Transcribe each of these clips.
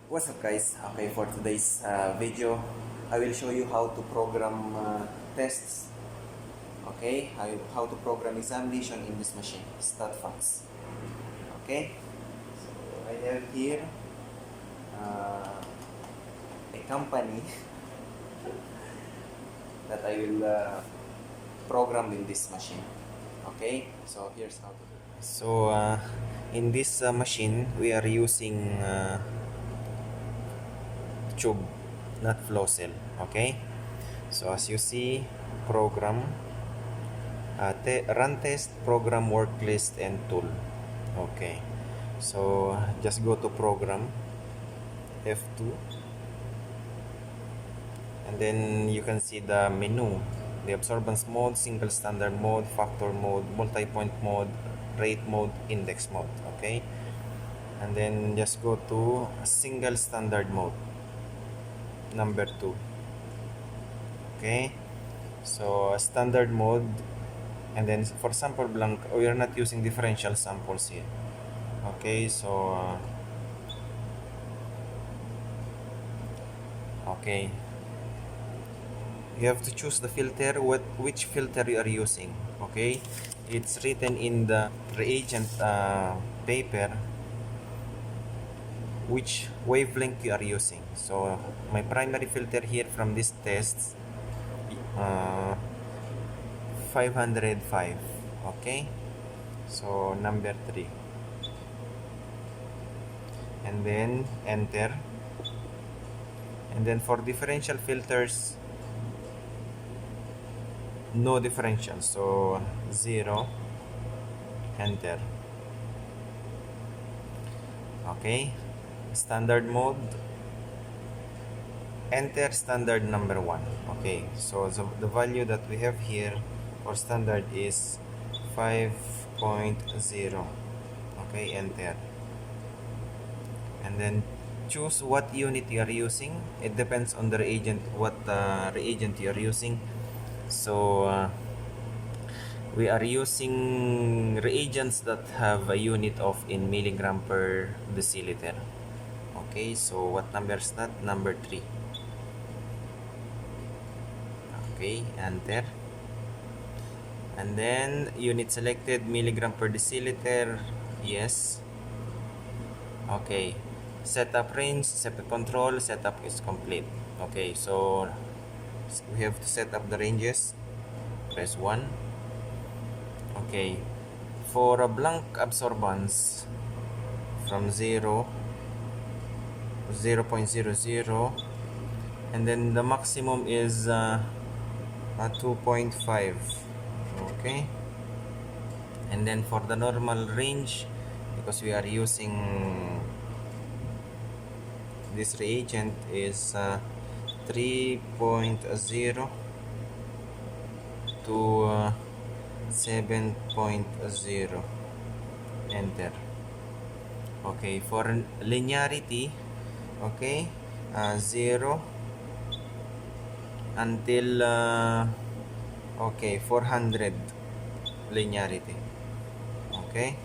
What's up guys? Okay, for today's video, I will show you how to program tests. Okay, how to program examination in this machine, Statfax. Okay, so I have here a company that I will program in this machine. Okay, so here's how to do it. So in this machine, we are using tube, not flow cell. Okay, so as you see, program, run test, program, work list, and tool. Okay, so just go to program, F2, and then you can see the menu, the absorbance mode, single standard mode, factor mode, multi-point mode, rate mode, index mode. Okay, and then just go to single standard mode, number 2. Okay, so standard mode, and then for sample blank, we are not using differential samples here. Okay, so okay, you have to choose the filter, which filter you are using. Okay, it's written in the reagent paper which wavelength you are using. So my primary filter here from this test, 505. Okay, so number 3, and then enter. And then for differential filters, no differential, so 0, enter. Okay, standard mode, enter standard number 1. Okay, so the value that we have here for standard is 5.0. okay, enter. And then choose what unit you are using. It depends on the reagent, what reagent you are using. So we are using reagents that have a unit of in milligram per deciliter. Okay, so what number is that? Number 3. Okay, enter. And then unit selected, milligram per deciliter, yes. Okay, setup range, setup control, setup is complete. Okay, so we have to set up the ranges. Press 1. Okay, for a blank absorbance from 0, 0.00, and then the maximum is 2.5. okay, and then for the normal range, because we are using this reagent, is 3.0 to 7.0, enter. Okay, for linearity, okay, 0 until okay, 400 linearity. Okay,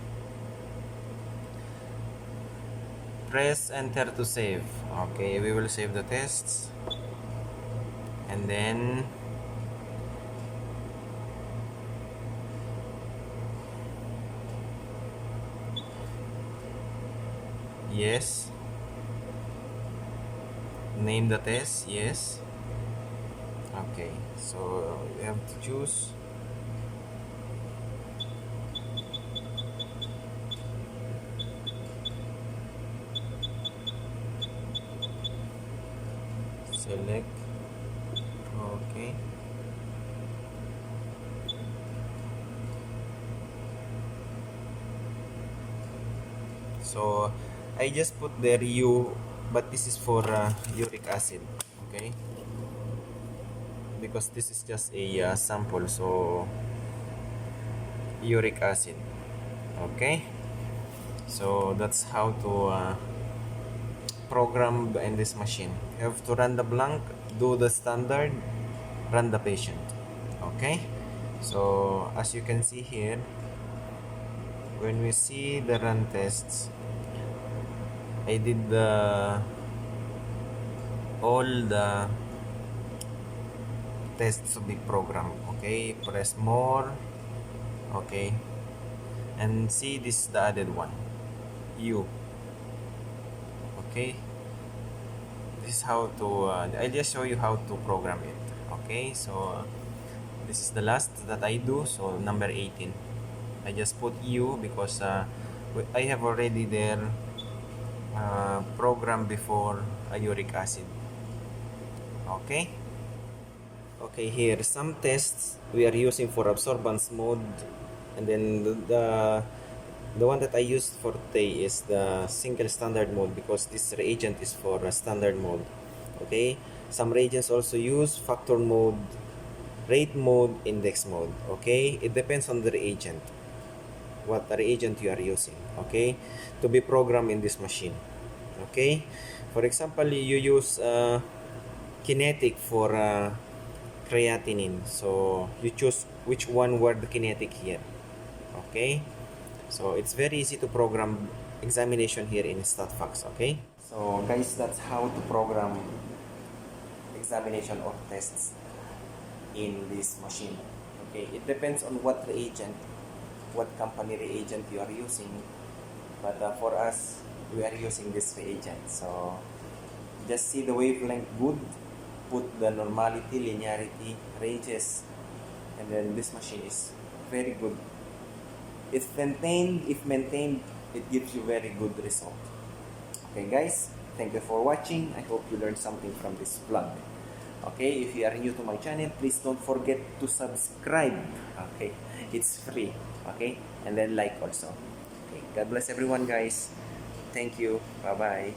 press enter to save. Okay, we will save the tests, and then yes, name the test, yes. Okay, so we have to choose. Select. Okay, so I just put there U, but this is for uric acid. Okay, because this is just a sample, so uric acid. Okay, so that's how to program in this machine. You have to run the blank, do the standard, run the patient. Okay, so as you can see here, when we see the run tests, I did the all the tests to be programmed. Okay, press more. Okay, and see, this is the added one, U. Okay, this is how to I'll just show you how to program it. Okay, so this is the last that I do. So number 18, I just put U because I have already there program before a uric acid. Okay, okay, here some tests we are using for absorbance mode, and then the one that I used for today is the single standard mode because this reagent is for a standard mode. Okay, some reagents also use factor mode, rate mode, index mode. Okay, it depends on the reagent, what the reagent you are using. Okay, to be programmed in this machine. Okay, for example, you use kinetic for creatinine, so you choose which one were the kinetic here. Okay, so it's very easy to program examination here in Statfax. Okay, so guys, that's how to program examination or tests in this machine. Okay, it depends on what reagent, what company reagent you are using, but for us, we are using this reagent. So just see the wavelength good, put the normality, linearity, ranges, and then this machine is very good. If maintained, it gives you very good result. Okay guys, thank you for watching. I hope you learned something from this vlog. Okay, if you are new to my channel, please don't forget to subscribe. Okay, it's free. Okay, and then like also. Okay, God bless everyone guys. Thank you. Bye bye.